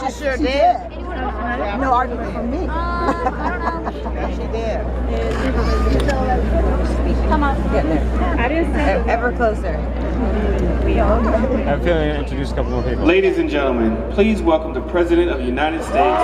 Yes, she sure did. No argument from me. I don't know. Yes, she did. Come on. Getting there. I didn't say Ever closer. I'm feeling to introduce a couple more people. Ladies and gentlemen, please welcome the President of the United States.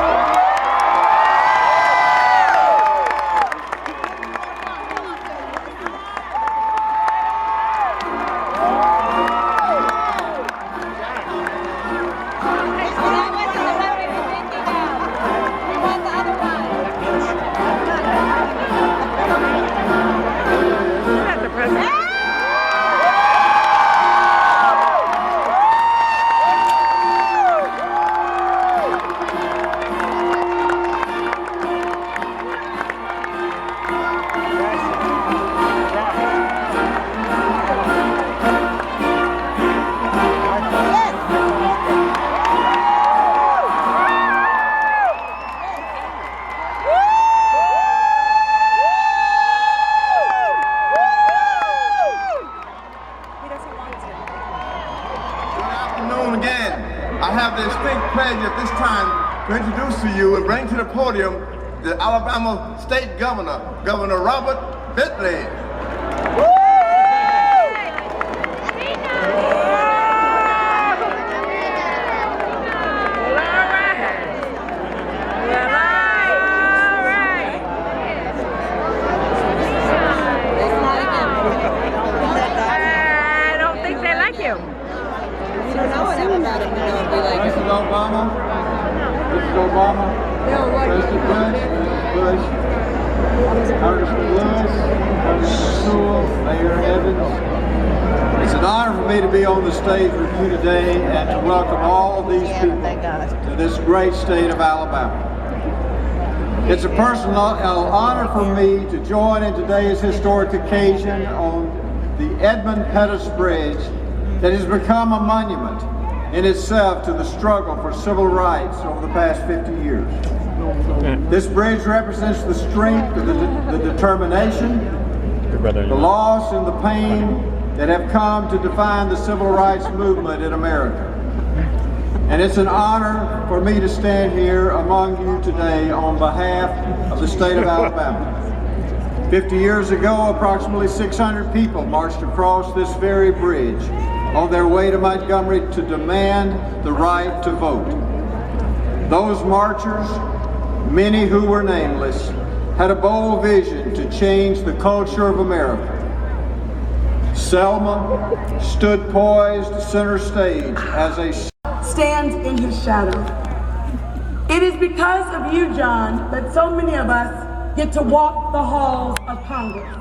I have the distinct pleasure at this time to introduce to you and bring to the podium the Alabama State Governor, Governor Robert Bentley. Mrs. Obama, President Bush, Congressman Lewis, Congressman Sewell, Mayor Evans. It's an honor for me to be on the stage with you today and to welcome all these people to this great state of Alabama. It's a personal honor for me to join in today's historic occasion on the Edmund Pettus Bridge that has become a monument in itself to the struggle for civil rights over the past 50 years. This bridge represents the strength, the determination, the loss and the pain that have come to define the civil rights movement in America. And it's an honor for me to stand here among you today on behalf of the state of Alabama. 50 years ago, approximately 600 people marched across this very bridge on their way to Montgomery to demand the right to vote. Those marchers, many who were nameless, had a bold vision to change the culture of America. Selma stood poised center stage as a stands in his shadow. It is because of you, John, that so many of us get to walk the halls of Congress,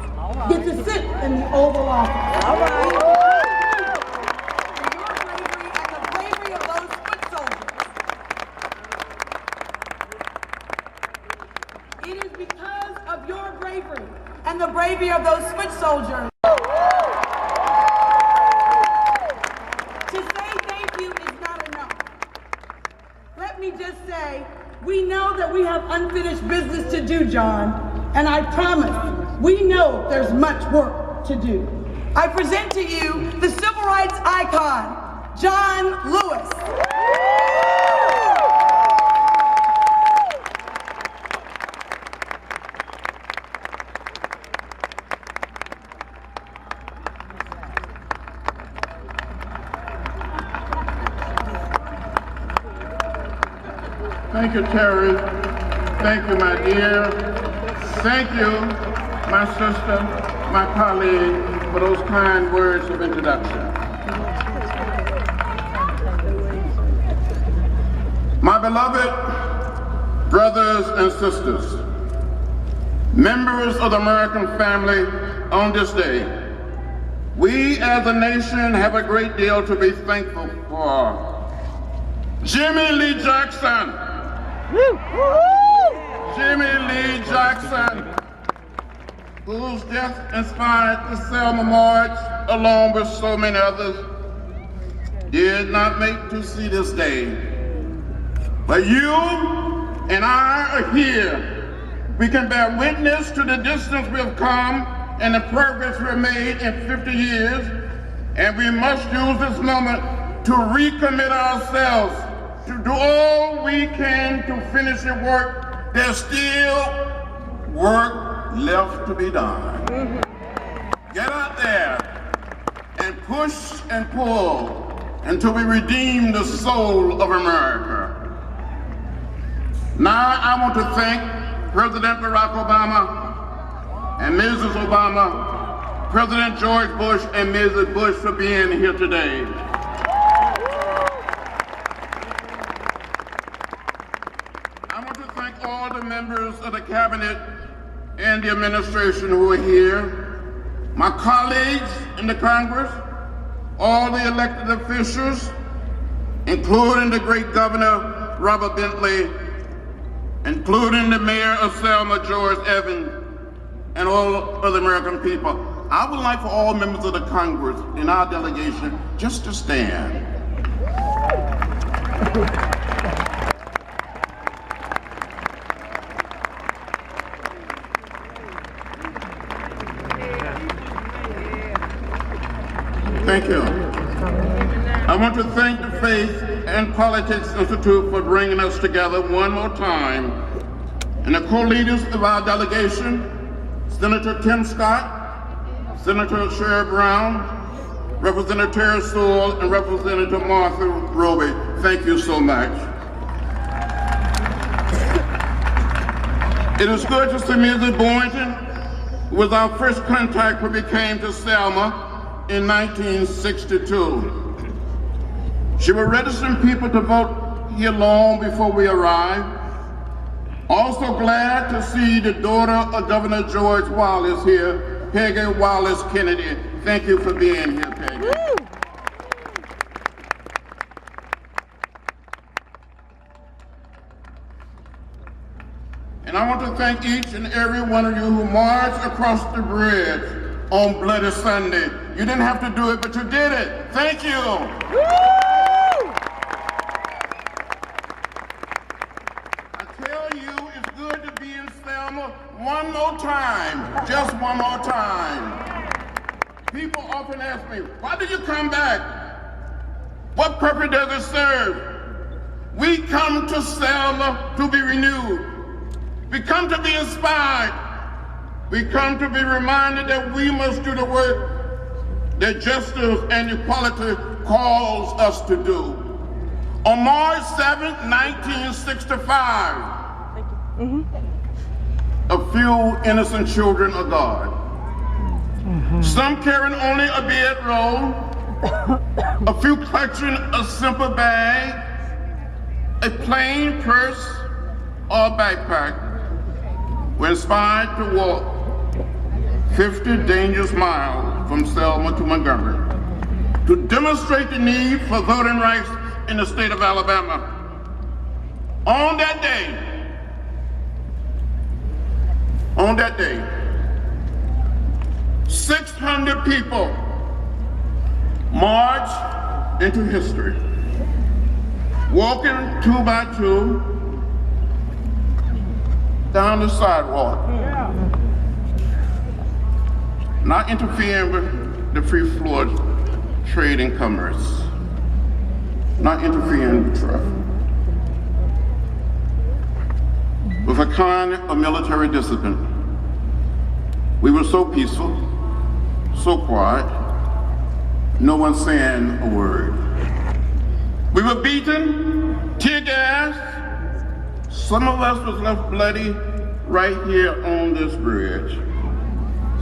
get to sit in the Oval Office. All right. It is because of your bravery and the bravery of those foot soldiers. To say thank you is not enough. Let me just say, we know that we have unfinished business to do, John, and I promise, we know there's much work to do. I present to you the civil rights icon, John Lewis. Thank you, Terry. Thank you, my dear. Thank you, my sister, my colleague, for those kind words of introduction. My beloved brothers and sisters, members of the American family, on this day, we as a nation have a great deal to be thankful for. Jimmy Lee Jackson. Jimmy Lee Jackson, whose death inspired the Selma March, along with so many others, did not make to see this day. But you and I are here. We can bear witness to the distance we have come and the progress we have made in 50 years, and we must use this moment to recommit ourselves to do all we can to finish the work, there's still work left to be done. Get out there and push and pull until we redeem the soul of America. Now I want to thank President Barack Obama and Mrs. Obama, President George Bush and Mrs. Bush for being here today. I want to thank all the members of the cabinet and the administration who are here, my colleagues in the Congress, all the elected officials, including the great Governor Robert Bentley, including the Mayor of Selma, George Evans, and all other American people. I would like for all members of the Congress in our delegation just to stand. Thank you. I want to thank the Faith and Politics Institute for bringing us together one more time, and the co-leaders of our delegation, Senator Tim Scott, Senator Sherry Brown, Representative Terry Sewell, and Representative Martha Roby. Thank you so much. It is good to see Mrs. Boynton, who was our first contact when we came to Selma in 1962. She was registering people to vote here long before we arrived. Also glad to see the daughter of Governor George Wallace here, Peggy Wallace Kennedy. Thank you for being here, Peggy. Woo! And I want to thank each and every one of you who marched across the bridge on Bloody Sunday. You didn't have to do it, but you did it. Thank you. Woo! I tell you, it's good to be in Selma one more time, just one more time. People often ask me, why did you come back? What purpose does it serve? We come to Selma to be renewed. We come to be inspired. We come to be reminded that we must do the work that justice and equality calls us to do. On March 7th, 1965, a few innocent children of God, some carrying only a bedroll, a few clutching a simple bag, a plain purse or a backpack, were inspired to walk 50 dangerous miles from Selma to Montgomery to demonstrate the need for voting rights in the state of Alabama. On that day, 600 people marched into history, walking 2 by 2 down the sidewalk, not interfering with the free flow of trade and commerce, not interfering with traffic, with a kind of military discipline. We were so peaceful, so quiet, no one saying a word. We were beaten, tear gassed. Some of us was left bloody right here on this bridge.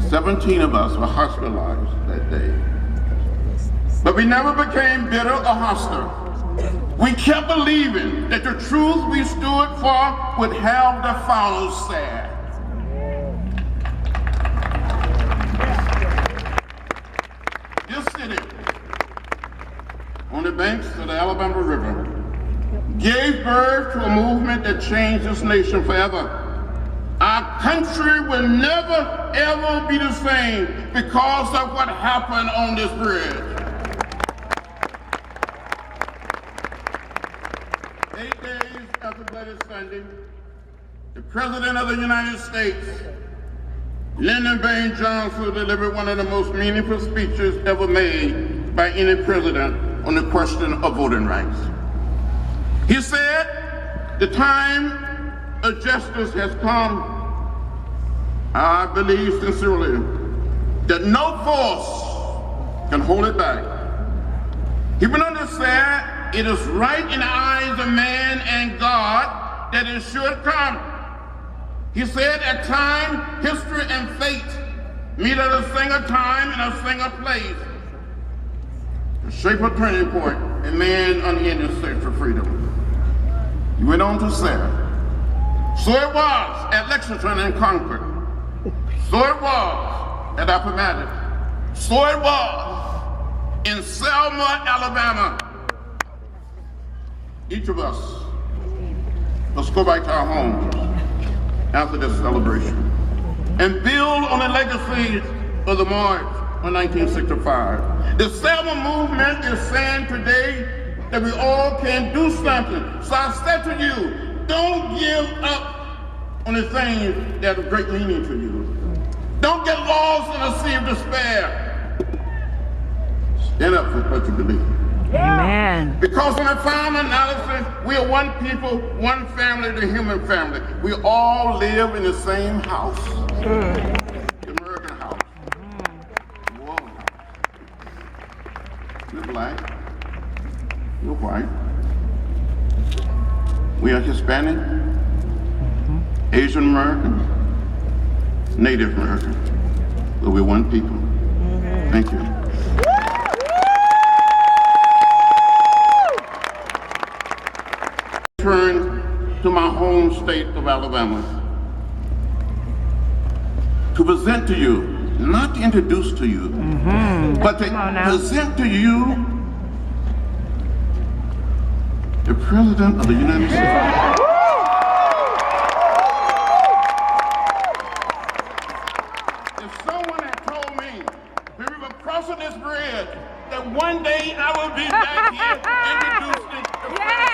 17 of us were hospitalized that day. But we never became bitter or hostile. We kept believing that the truth we stood for would have the final say. This city, on the banks of the Alabama River, gave birth to a movement that changed this nation forever. Our country will never, ever be the same because of what happened on this bridge. 8 days after Bloody Sunday, the President of the United States, Lyndon B. Johnson, delivered one of the most meaningful speeches ever made by any president on the question of voting rights. He said, the time of justice has come. I believe sincerely that no force can hold it back. He went on to say, it is right in the eyes of man and God that it should come. He said, at time, history and fate meet at a single time and a single place to shape a turning point in man's unending search for freedom. He went on to say, so it was at Lexington and Concord. So it was at Appomattox. So it was in Selma, Alabama. Each of us must go back to our homes after this celebration and build on the legacy of the March of 1965. The Selma movement is saying today that we all can do something. So I said to you, don't give up on the things that have great meaning to you. Don't get lost in a sea of despair. Stand up for what you believe. Amen. Because in the final analysis, we are one people, one family, the human family. We all live in the same house. The American house. The world house. You're black. You're white. We are Hispanic, Asian American, Native American. But we're one people. Thank you. Return to my home state of Alabama to present to you, not to introduce to you, but to present to you the President of the United States. If someone had told me when we were crossing this bridge that one day I would be back here introducing the President